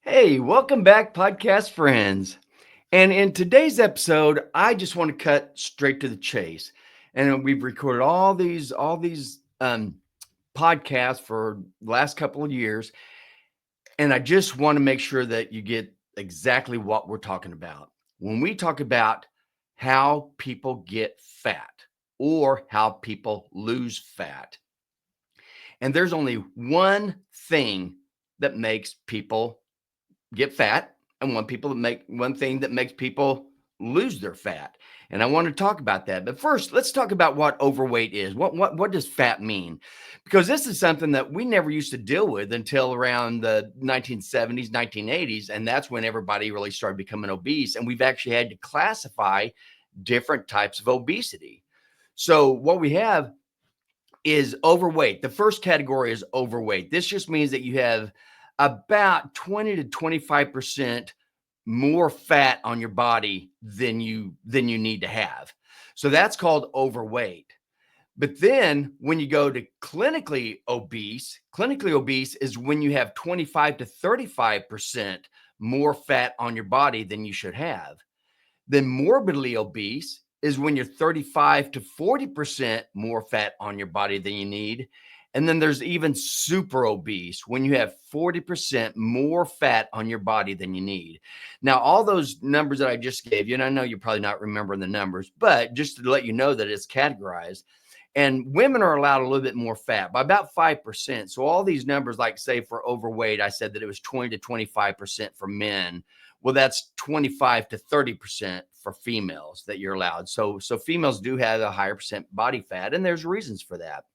Hey, welcome back, podcast friends. And in today's episode, I just want to cut straight to the chase. And we've recorded all these podcasts for the last couple of years, and I just want to make sure that you get exactly what we're talking about. When we talk about how people get fat or how people lose fat, and there's only one thing that makes people get fat and one thing that makes people lose their fat. And I want to talk about that. But first, let's talk about what overweight is. What does fat mean? Because this is something that we never used to deal with until around the 1970s, 1980s, and that's when everybody really started becoming obese, and we've actually had to classify different types of obesity. So what we have is overweight. The first category is overweight. This just means that you have about 20 to 25% more fat on your body than you need to have. So that's called overweight. But then when you go to clinically obese is when you have 25 to 35% more fat on your body than you should have. Then morbidly obese is when you're 35 to 40% more fat on your body than you need. And then there's even super obese when you have 40% more fat on your body than you need. Now, all those numbers that I just gave you, and I know you're probably not remembering the numbers, but just to let you know that it's categorized. And women are allowed a little bit more fat by about 5%. So all these numbers, like say for overweight, I said that it was 20 to 25% for men. Well, that's 25 to 30% for females that you're allowed. So females do have a higher percent body fat, and there's reasons for that.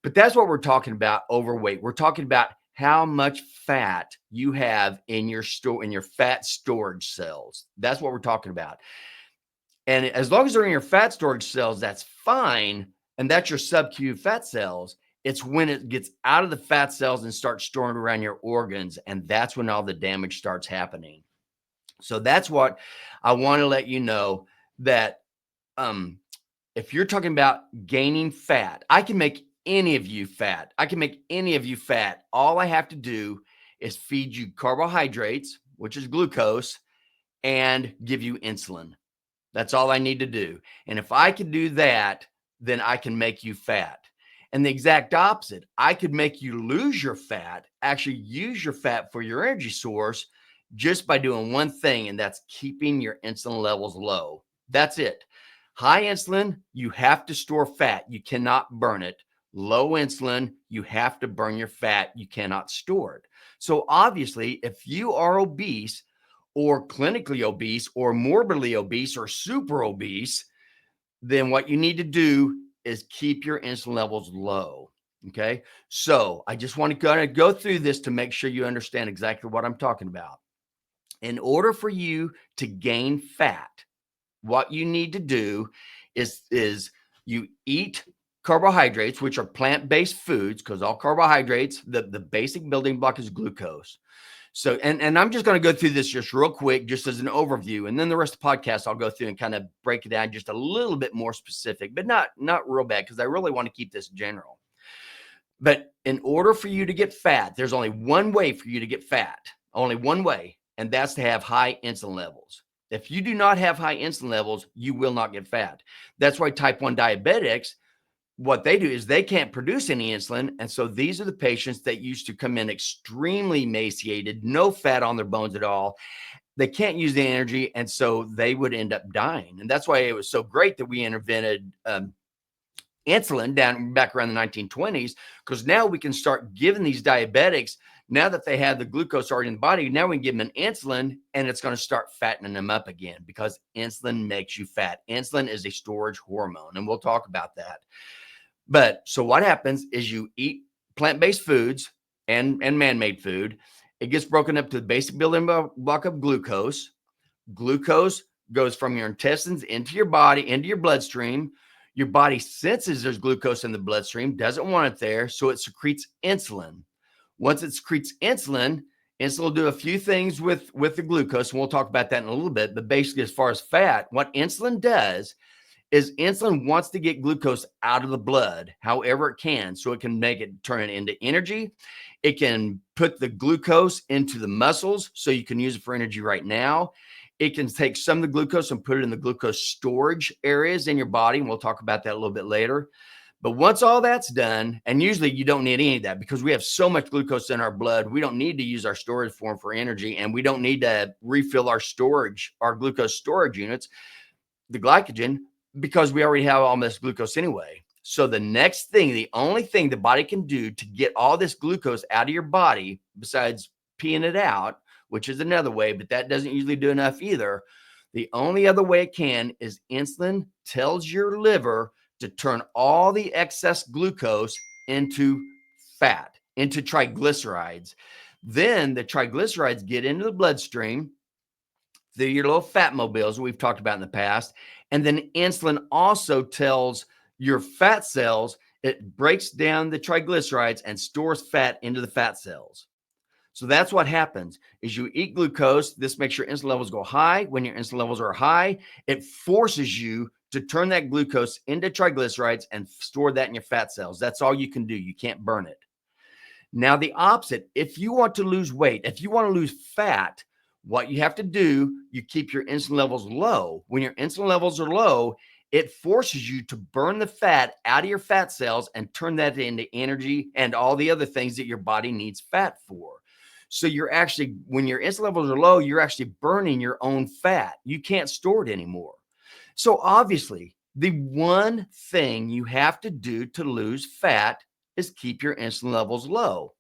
But that's what we're talking about, overweight. We're talking about how much fat you have in your fat storage cells. That's what we're talking about. And as long as they're in your fat storage cells, that's fine. And that's your sub-Q fat cells. It's when it gets out of the fat cells and starts storing around your organs. And that's when all the damage starts happening. So that's what I want to let you know, that if you're talking about gaining fat, I can make any of you fat. I can make any of you fat. All I have to do is feed you carbohydrates, which is glucose, and give you insulin. That's all I need to do. And if I can do that, then I can make you fat. And the exact opposite, I could make you lose your fat, actually use your fat for your energy source just by doing one thing, and that's keeping your insulin levels low. That's it. High insulin, you have to store fat. You cannot burn it. Low insulin, you have to burn your fat. You cannot store it. So obviously, if you are obese or clinically obese or morbidly obese or super obese, then what you need to do is keep your insulin levels low. Okay. So I just want to go through this to make sure you understand exactly what I'm talking about. In order for you to gain fat, what you need to do is you eat carbohydrates, which are plant-based foods, because all carbohydrates, the basic building block is glucose. So, and I'm just going to go through this just real quick, just as an overview. And then the rest of the podcast, I'll go through and kind of break it down just a little bit more specific, but not real bad, because I really want to keep this general. But in order for you to get fat, there's only one way for you to get fat, only one way, and that's to have high insulin levels. If you do not have high insulin levels, you will not get fat. That's why type 1 diabetics, what they do is they can't produce any insulin. And so these are the patients that used to come in extremely emaciated, no fat on their bones at all. They can't use the energy. And so they would end up dying. And that's why it was so great that we invented insulin back around the 1920s, because now we can start giving these diabetics, now that they have the glucose already in the body, now we can give them an insulin, and it's going to start fattening them up again, because insulin makes you fat. Insulin is a storage hormone, and we'll talk about that. But so what happens is you eat plant-based foods and man-made food. It gets broken up to the basic building block of glucose. Glucose goes from your intestines into your body, into your bloodstream. Your body senses there's glucose in the bloodstream, doesn't want it there, so it secretes insulin. Once it secretes insulin, insulin will do a few things with the glucose, and we'll talk about that in a little bit. But basically, as far as fat, what insulin does is insulin wants to get glucose out of the blood however it can, so it can turn it into energy. It can put the glucose into the muscles so you can use it for energy right now. It can take some of the glucose and put it in the glucose storage areas in your body, and we'll talk about that a little bit later. But once all that's done, and usually you don't need any of that because we have so much glucose in our blood, we don't need to use our storage form for energy, and we don't need to refill our glucose storage units, the glycogen, because we already have all this glucose anyway. So the next thing, the only thing the body can do to get all this glucose out of your body, besides peeing it out, which is another way, but that doesn't usually do enough either. The only other way it can is insulin tells your liver to turn all the excess glucose into fat, into triglycerides. Then the triglycerides get into the bloodstream through your little fat mobiles we've talked about in the past. And then insulin also tells your fat cells, it breaks down the triglycerides and stores fat into the fat cells. So that's what happens is you eat glucose. This makes your insulin levels go high. When your insulin levels are high, it forces you to turn that glucose into triglycerides and store that in your fat cells. That's all you can do. You can't burn it. Now, the opposite, if you want to lose weight, if you want to lose fat, what you have to do, you keep your insulin levels low. When your insulin levels are low, it forces you to burn the fat out of your fat cells and turn that into energy and all the other things that your body needs fat for. So you're actually, when your insulin levels are low, you're actually burning your own fat. You can't store it anymore. So obviously, the one thing you have to do to lose fat is keep your insulin levels low.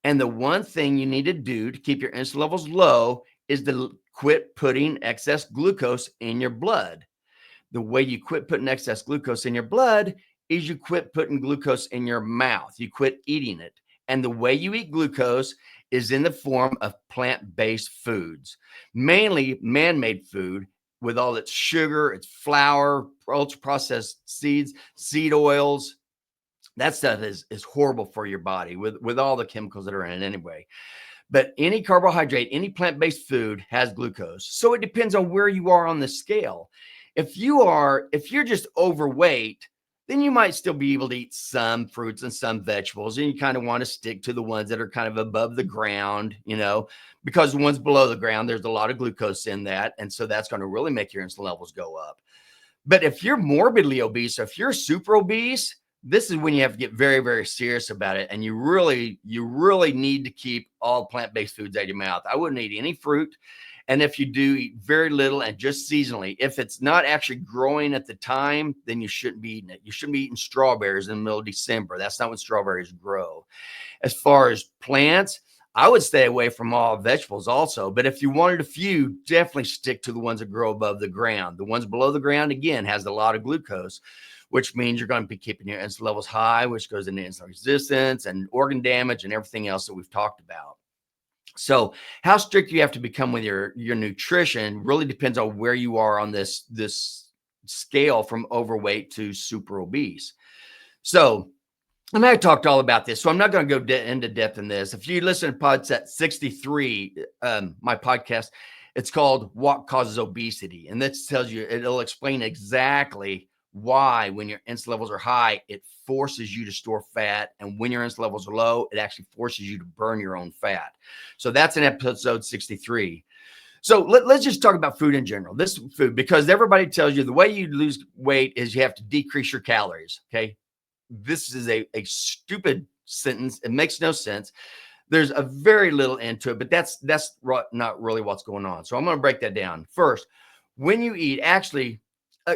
And the one thing you need to do to keep your insulin levels low is to quit putting excess glucose in your blood. The way you quit putting excess glucose in your blood is you quit putting glucose in your mouth. You quit eating it. And the way you eat glucose is in the form of plant-based foods, mainly man-made food with all its sugar, its flour, ultra-processed seeds, seed oils. That stuff is horrible for your body with all the chemicals that are in it anyway. But any carbohydrate, any plant-based food has glucose. So it depends on where you are on the scale. If you're just overweight, then you might still be able to eat some fruits and some vegetables. And you kind of want to stick to the ones that are kind of above the ground, because the ones below the ground, there's a lot of glucose in that. And so that's going to really make your insulin levels go up. But if you're morbidly obese, or if you're super obese, this is when you have to get very, very serious about it. And you really need to keep all plant-based foods out of your mouth. I wouldn't eat any fruit. And if you do, eat very little and just seasonally. If it's not actually growing at the time, then you shouldn't be eating it. You shouldn't be eating strawberries in the middle of December. That's not when strawberries grow. As far as plants, I would stay away from all vegetables also. But if you wanted a few, definitely stick to the ones that grow above the ground. The ones below the ground, again, has a lot of glucose, which means you're going to be keeping your insulin levels high, which goes into insulin resistance and organ damage and everything else that we've talked about. So how strict you have to become with your nutrition really depends on where you are on this scale from overweight to super obese. So, and I talked all about this, so I'm not going to go into depth in this. If you listen to podcast 63, my podcast, it's called What Causes Obesity. And this tells you, it'll explain exactly why when your insulin levels are high, it forces you to store fat. And when your insulin levels are low, it actually forces you to burn your own fat. So that's in episode 63. So let's just talk about food in general. This food, because everybody tells you the way you lose weight is you have to decrease your calories. Okay. This is a stupid sentence. It makes no sense. There's a very little into it, but that's not really what's going on. So I'm going to break that down. First, when you eat, actually,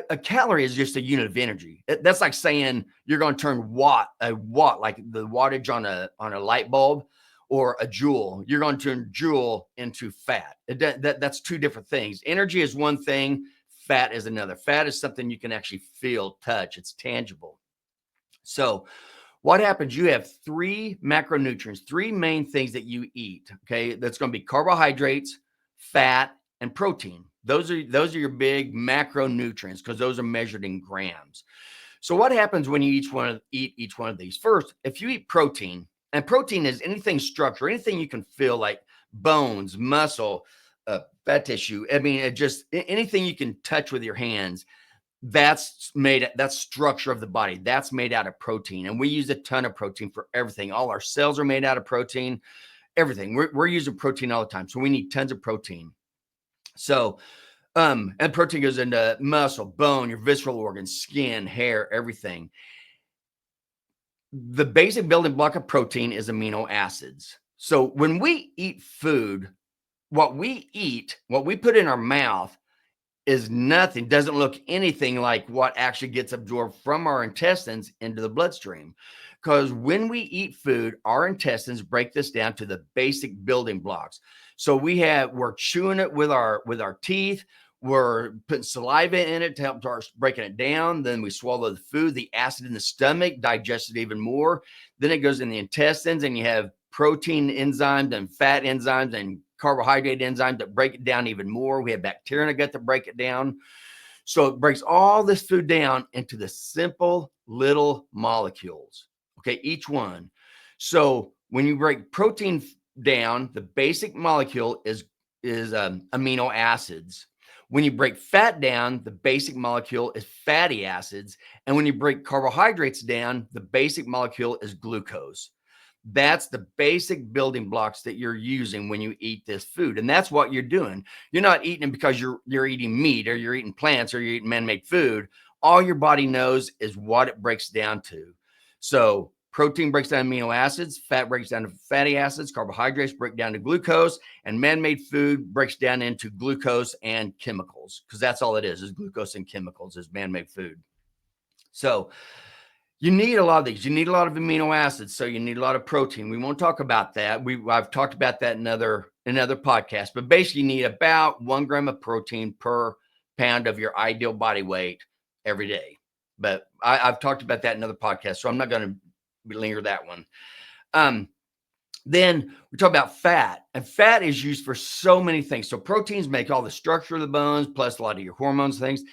a calorie is just a unit of energy. That's like saying you're going to turn a watt, like the wattage on a light bulb, or a joule. You're going to turn joule into fat. That's two different things. Energy is one thing. Fat is another. Fat is something you can actually feel, touch. It's tangible. So what happens? You have three macronutrients, three main things that you eat. Okay. That's going to be carbohydrates, fat, and protein. Those are your big macronutrients because those are measured in grams. So what happens when you eat each one of these? First, if you eat protein, and protein is anything structure, anything you can feel like bones, muscle, fat tissue. I mean, just anything you can touch with your hands. that's structure of the body. That's made out of protein. And we use a ton of protein for everything. All our cells are made out of protein, everything. We're using protein all the time. So we need tons of protein. So, and protein goes into muscle, bone, your visceral organs, skin, hair, everything. The basic building block of protein is amino acids. So when we eat food, what we eat, what we put in our mouth is nothing, doesn't look anything like what actually gets absorbed from our intestines into the bloodstream. Because when we eat food, our intestines break this down to the basic building blocks. So we're chewing it with our teeth. We're putting saliva in it to help start breaking it down. Then we swallow the food, the acid in the stomach digests it even more. Then it goes in the intestines, and you have protein enzymes and fat enzymes and carbohydrate enzymes that break it down even more. We have bacteria in the gut that break it down. So it breaks all this food down into the simple little molecules. Okay, each one. So when you break protein down, the basic molecule is amino acids. When you break fat down, the basic molecule is fatty acids. And when you break carbohydrates down, the basic molecule is glucose. That's the basic building blocks that you're using when you eat this food. And that's what you're doing. You're not eating it because you're eating meat or you're eating plants or you're eating man-made food. All your body knows is what it breaks down to. So protein breaks down amino acids, fat breaks down to fatty acids, carbohydrates break down to glucose, and man-made food breaks down into glucose and chemicals, because that's all it is glucose and chemicals is man-made food. So you need a lot of these. You need a lot of amino acids, so you need a lot of protein. We won't talk about that. I've talked about that in other podcasts, but basically you need about 1 gram of protein per pound of your ideal body weight every day. But I've talked about that in other podcasts, so I'm not going to linger that one. Then we talk about fat, and fat is used for so many things. So proteins make all the structure of the bones, plus a lot of your hormones, things.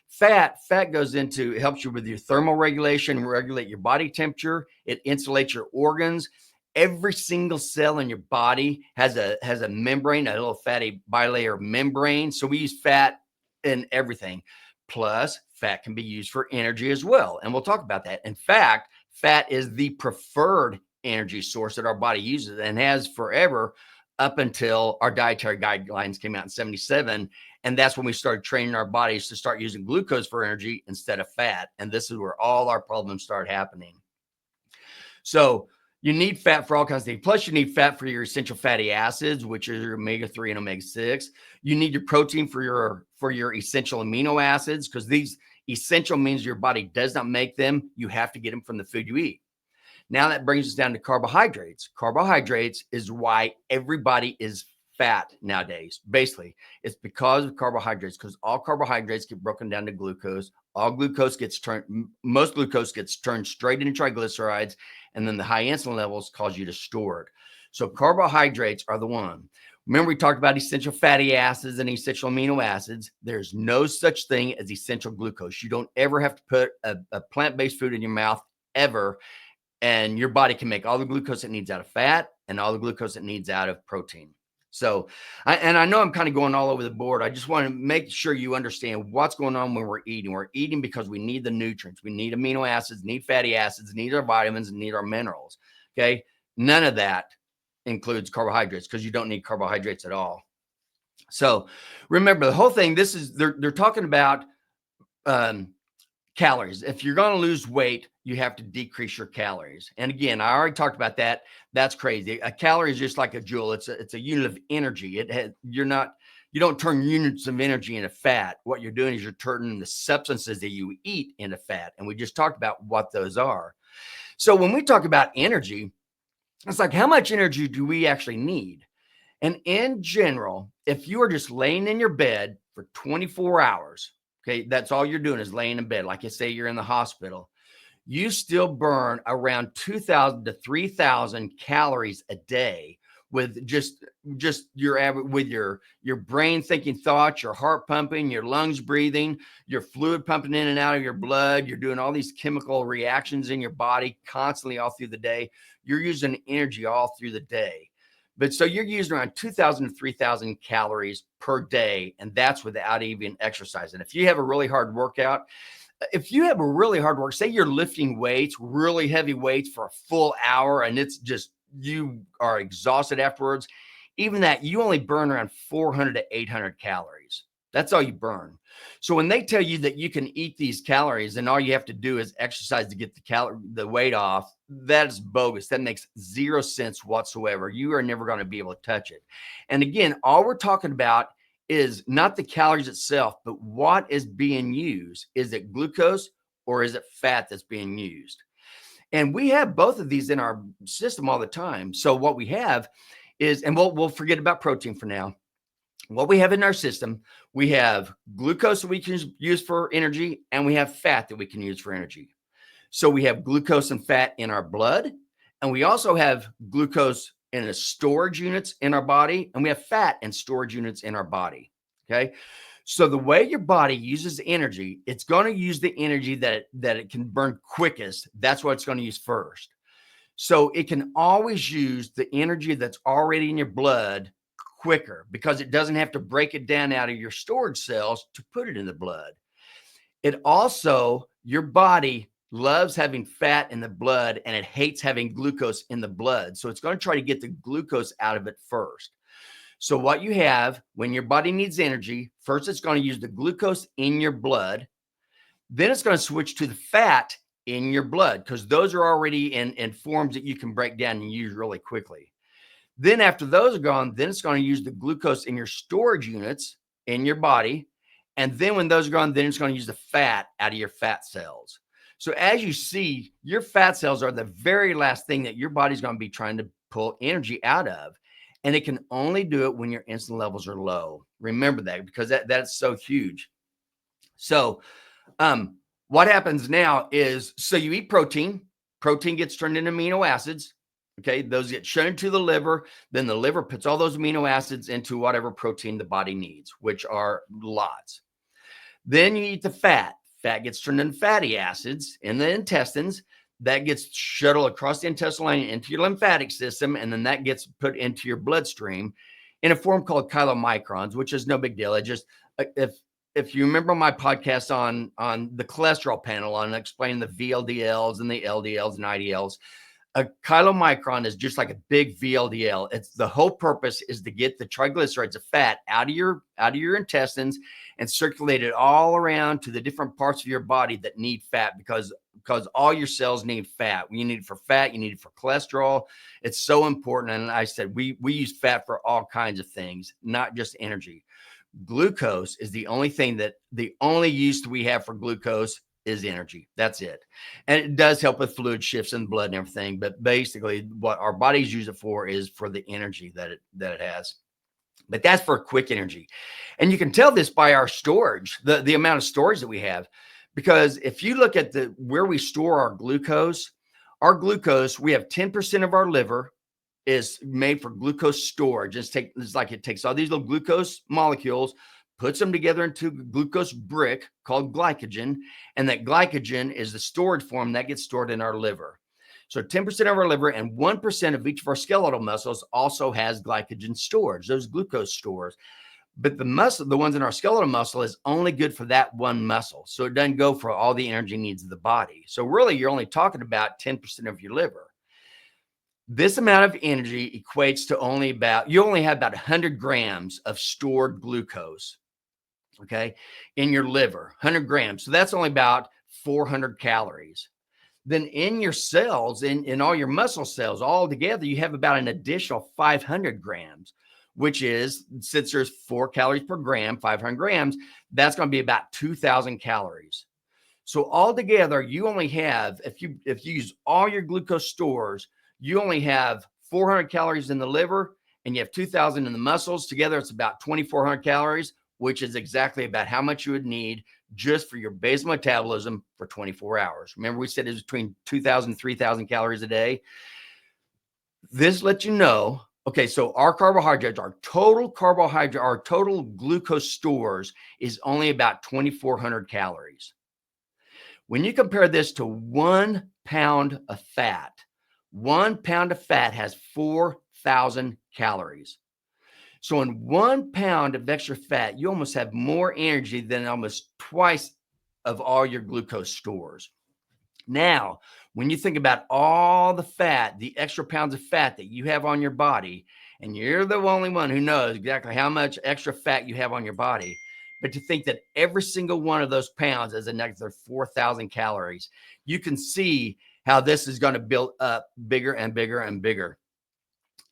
Fat goes into, it helps you with your thermal regulation, regulate your body temperature. It insulates your organs. Every single cell in your body has a membrane, a little fatty bilayer membrane. So we use fat in everything. Plus, fat can be used for energy as well. And we'll talk about that. In fact, fat is the preferred energy source that our body uses and has forever, up until our dietary guidelines came out in 1977. And that's when we started training our bodies to start using glucose for energy instead of fat. And this is where all our problems start happening. So you need fat for all kinds of things. Plus, you need fat for your essential fatty acids, which are your omega-3 and omega-6. You need your protein for your essential amino acids, because these essential means your body does not make them. You have to get them from the food you eat. Now that brings us down to carbohydrates. Carbohydrates is why everybody is fat nowadays. Basically, it's because of carbohydrates, because all carbohydrates get broken down to glucose. Most glucose gets turned straight into triglycerides, and then the high insulin levels cause you to store it. So carbohydrates are the one. Remember, we talked about essential fatty acids and essential amino acids. There's no such thing as essential glucose. You don't ever have to put a plant-based food in your mouth, ever. And your body can make all the glucose it needs out of fat and all the glucose it needs out of protein. So, I know I'm kind of going all over the board. I just want to make sure you understand what's going on when we're eating. We're eating because we need the nutrients. We need amino acids, need fatty acids, need our vitamins, and need our minerals. Okay. None of that includes carbohydrates, because you don't need carbohydrates at all. So remember, the whole thing, they're talking about calories. If you're going to lose weight, you have to decrease your calories. And again, I already talked about that. That's crazy. A calorie is just like a joule. It's a unit of energy. You don't turn units of energy into fat. What you're doing is you're turning the substances that you eat into fat. And we just talked about what those are. So when we talk about energy, it's like, how much energy do we actually need? And in general, if you are just laying in your bed for 24 hours, okay, that's all you're doing is laying in bed. Like I say, you're in the hospital. You still burn around 2,000 to 3,000 calories a day with just your average, with your brain thinking thoughts, your heart pumping, your lungs breathing, your fluid pumping in and out of your blood. You're doing all these chemical reactions in your body constantly all through the day. You're using energy all through the day. But so you're using around 2,000 to 3,000 calories per day, and that's without even exercising. If you have a really hard workout, say you're lifting weights, really heavy weights for a full hour, and it's just you are exhausted afterwards, even that you only burn around 400 to 800 calories. That's all you burn. So when they tell you that you can eat these calories and all you have to do is exercise to get the weight off, that's bogus. That makes zero sense whatsoever. You are never going to be able to touch it. And again, all we're talking about is not the calories itself, but what is being used. Is it glucose or is it fat that's being used? And we have both of these in our system all the time. So what we have is, and we'll forget about protein for now. What we have in our system, we have glucose that we can use for energy, and we have fat that we can use for energy. So we have glucose and fat in our blood, and we also have glucose in the storage units in our body, and we have fat and storage units in our body. Okay. So the way your body uses energy, it's going to use the energy that it can burn quickest. That's what it's going to use first. So it can always use the energy that's already in your blood quicker because it doesn't have to break it down out of your storage cells to put it in the blood. It also, your body loves having fat in the blood and it hates having glucose in the blood. So it's going to try to get the glucose out of it first. So what you have when your body needs energy, first it's going to use the glucose in your blood. Then it's going to switch to the fat in your blood because those are already in forms that you can break down and use really quickly. Then after those are gone, then it's going to use the glucose in your storage units in your body. And then when those are gone, then it's going to use the fat out of your fat cells. So as you see, your fat cells are the very last thing that your body's going to be trying to pull energy out of. And it can only do it when your insulin levels are low. Remember that because that's so huge. So what happens now is, so you eat protein gets turned into amino acids. Okay, those get shown into the liver. Then the liver puts all those amino acids into whatever protein the body needs, which are lots. Then you eat the fat. Fat gets turned into fatty acids in the intestines. That gets shuttled across the intestinal line into your lymphatic system, and then that gets put into your bloodstream in a form called chylomicrons, which is no big deal. It just, if you remember my podcast on the cholesterol panel on explaining the VLDLs and the LDLs and IDLs, a chylomicron is just like a big VLDL. It's the whole purpose is to get the triglycerides of fat out of your intestines and circulate it all around to the different parts of your body that need fat because all your cells need fat. You need it for fat, you need it for cholesterol. It's so important. And I said we use fat for all kinds of things, not just energy. Glucose is the only use we have for glucose is energy. That's it. And it does help with fluid shifts in the blood and everything. But basically what our bodies use it for is for the energy that it has. But that's for quick energy. And you can tell this by our storage, the amount of storage that we have. Because if you look at where we store our glucose, we have 10% of our liver is made for glucose storage. It's like it takes all these little glucose molecules, puts them together into a glucose brick called glycogen. And that glycogen is the storage form that gets stored in our liver. So 10% of our liver and 1% of each of our skeletal muscles also has glycogen storage, those glucose stores. But the ones in our skeletal muscle is only good for that one muscle. So it doesn't go for all the energy needs of the body. So really, you're only talking about 10% of your liver. This amount of energy equates to you only have about 100 grams of stored glucose, okay, in your liver, 100 grams. So that's only about 400 calories. Then in your cells, in all your muscle cells, all together, you have about an additional 500 grams, which is, since there's 4 calories per gram, 500 grams, that's going to be about 2,000 calories. So altogether, you only have, if you use all your glucose stores, you only have 400 calories in the liver and you have 2,000 in the muscles. Together, it's about 2,400 calories, which is exactly about how much you would need just for your basal metabolism for 24 hours. Remember, we said it's between 2,000 and 3,000 calories a day. This lets you know, okay, so our carbohydrates, our total glucose stores is only about 2,400 calories. When you compare this to 1 pound of fat, 1 pound of fat has 4 4,000 calories. So in 1 pound of extra fat, you almost have more energy than almost twice of all your glucose stores. Now, when you think about all the fat, the extra pounds of fat that you have on your body, and you're the only one who knows exactly how much extra fat you have on your body, but to think that every single one of those pounds is another 4,000 calories, you can see how this is going to build up bigger and bigger and bigger.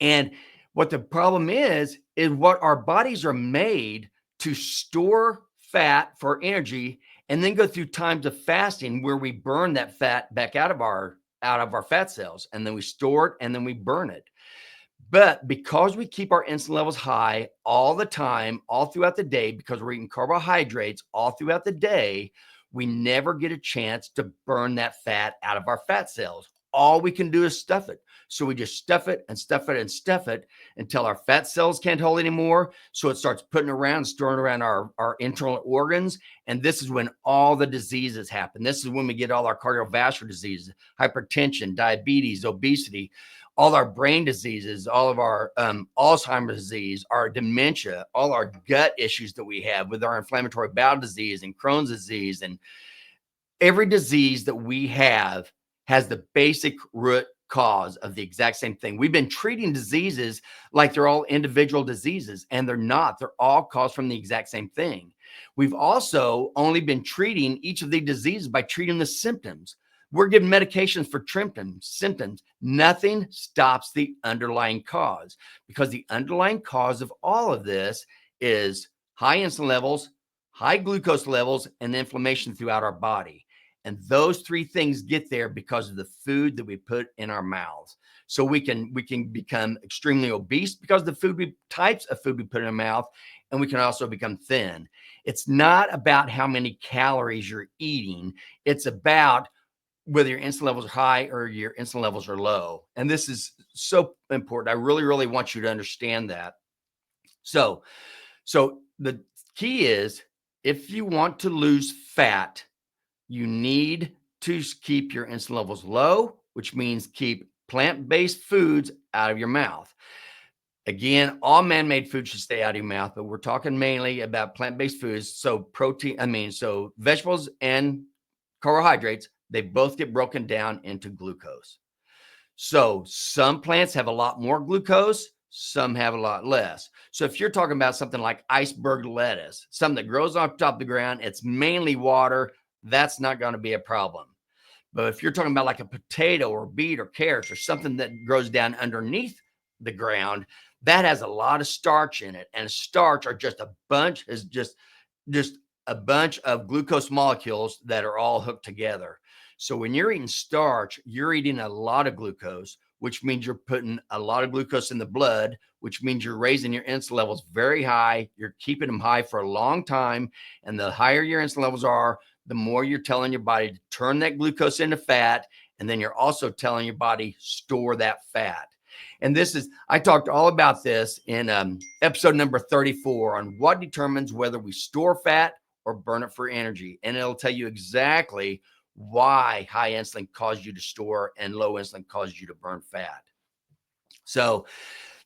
And what the problem is what our bodies are made to store fat for energy and then go through times of fasting where we burn that fat back out of our fat cells, and then we store it and then we burn it. But because we keep our insulin levels high all the time, all throughout the day, because we're eating carbohydrates all throughout the day, we never get a chance to burn that fat out of our fat cells. All we can do is stuff it. So we just stuff it and stuff it and stuff it until our fat cells can't hold anymore. So it starts putting around, storing around our internal organs. And this is when all the diseases happen. This is when we get all our cardiovascular diseases, hypertension, diabetes, obesity, all our brain diseases, all of our Alzheimer's disease, our dementia, all our gut issues that we have with our inflammatory bowel disease and Crohn's disease. And every disease that we have has the basic root cause of the exact same thing. We've been treating diseases like they're all individual diseases, and they're not. They're all caused from the exact same thing. We've also only been treating each of the diseases by treating the symptoms. We're giving medications for symptoms. Nothing stops the underlying cause, because the underlying cause of all of this is high insulin levels, high glucose levels, and inflammation throughout our body. And those three things get there because of the food that we put in our mouths. So we can become extremely obese because of the types of food we put in our mouth, and we can also become thin. It's not about how many calories you're eating. It's about whether your insulin levels are high or your insulin levels are low. And this is so important. I really, really want you to understand that. So the key is, if you want to lose fat, you need to keep your insulin levels low, which means keep plant-based foods out of your mouth. Again, all man-made foods should stay out of your mouth, but we're talking mainly about plant-based foods. So so vegetables and carbohydrates, they both get broken down into glucose. So some plants have a lot more glucose, some have a lot less. So if you're talking about something like iceberg lettuce, something that grows on top of the ground, it's mainly water, that's not going to be a problem. But if you're talking about like a potato or beet or carrots or something that grows down underneath the ground, that has a lot of starch in it. And starch are just a bunch of glucose molecules that are all hooked together. So when you're eating starch, you're eating a lot of glucose, which means you're putting a lot of glucose in the blood, which means you're raising your insulin levels very high. You're keeping them high for a long time. And the higher your insulin levels are, the more you're telling your body to turn that glucose into fat. And then you're also telling your body, store that fat. And I talked all about this in episode number 34 on what determines whether we store fat or burn it for energy. And it'll tell you exactly why high insulin causes you to store and low insulin causes you to burn fat. So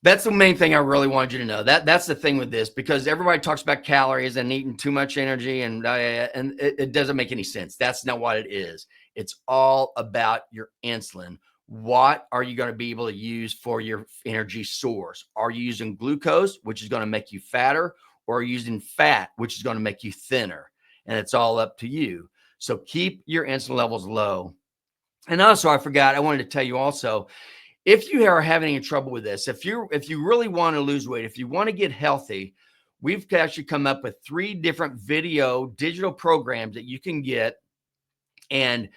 that's the main thing I really wanted you to know. That's the thing with this, because everybody talks about calories and eating too much energy, and it doesn't make any sense. That's not what it is. It's all about your insulin. What are you going to be able to use for your energy source? Are you using glucose, which is going to make you fatter, or are you using fat, which is going to make you thinner? And it's all up to you. So keep your insulin levels low. And also, I wanted to tell you also, if you are having any trouble with this, if you really want to lose weight, if you want to get healthy, we've actually come up with 3 different digital programs that you can get. And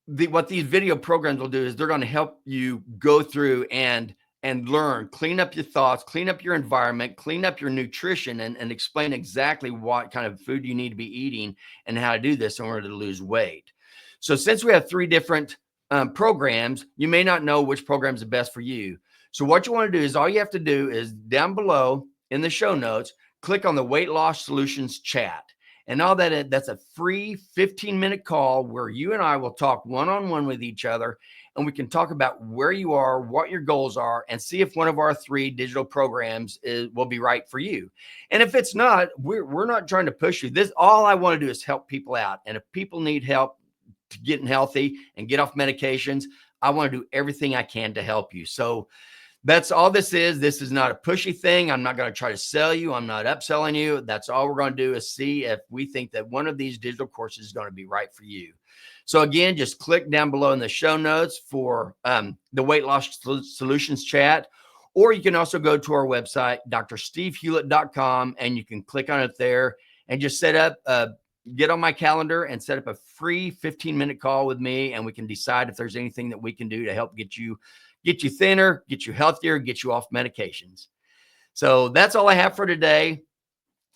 what these video programs will do is they're going to help you go through and learn, clean up your thoughts, clean up your environment, clean up your nutrition, and explain exactly what kind of food you need to be eating and how to do this in order to lose weight. So since we have 3 different programs, you may not know which program is the best for you. So what you want to do is, all you have to do is down below in the show notes, click on the Weight Loss Solutions chat. And all that, that's a free 15-minute call where you and I will talk one-on-one with each other, and we can talk about where you are, what your goals are, and see if one of our 3 digital programs will be right for you. And if it's not, we're not trying to push you. All I want to do is help people out. And if people need help to getting healthy and get off medications, I want to do everything I can to help you. So that's all this is. This is not a pushy thing. I'm not going to try to sell you. I'm not upselling you. That's all we're going to do is see if we think that one of these digital courses is going to be right for you. So again, just click down below in the show notes for the Weight Loss Solutions chat, or you can also go to our website, drstevehewlett.com, and you can click on it there and just get on my calendar and set up a free 15-minute call with me, and we can decide if there's anything that we can do to help get you thinner, get you healthier, get you off medications. So that's all I have for today.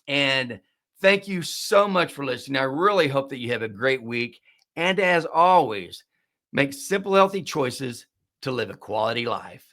And thank you so much for listening. I really hope that you have a great week. And as always, make simple, healthy choices to live a quality life.